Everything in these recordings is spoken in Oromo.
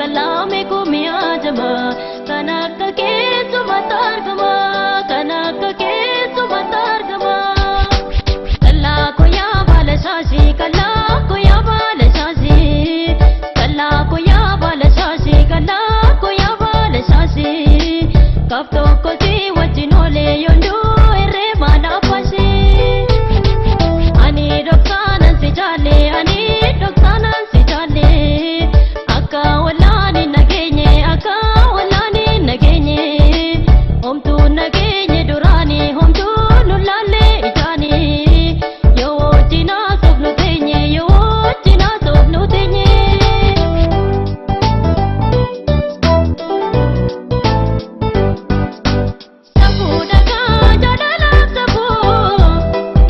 kalame ko miyajama kanak ke sumatargama kanak ke sumatargama kalla ko ya balashashi kalla ko ya balashashi kalla ko ya balashashi kalla ko ya balashashi kafto ko ti wajinole yondu ere mana pashi ani doksana se jale ani doksana se jale aka walani nagenye hom tu nagenye durani hom tu nulale itani yo china sobnu tenye yo china sobnu tenye sabu daga jadala sabu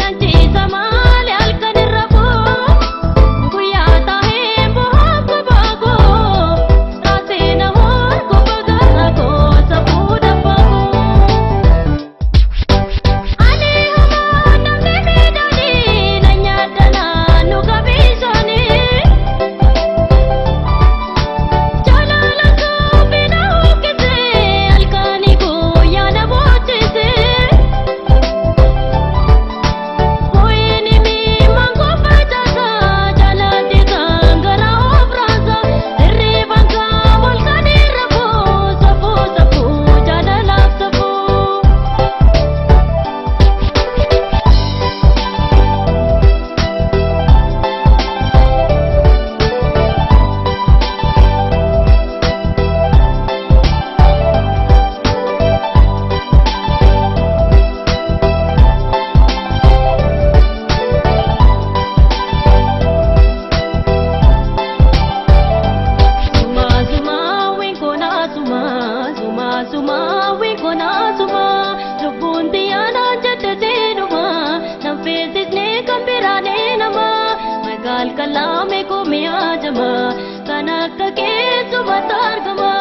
nanti samale alkan rabu kuya tahe bohak bago rase na hor ko bagara ko sabu dapago ane hama namne medani nanya dana nuga bisani chala laso bina hokse alkani ko yana bochese hoini mi mango pachasa chala tikangara obrasa re banka volkani rabo sabu sabu chala lak sabu Suma winkona suma lubunti ana jatte denuma nam faces ne kambirane nama magal kalame ko miyajama kanak ke sumatargama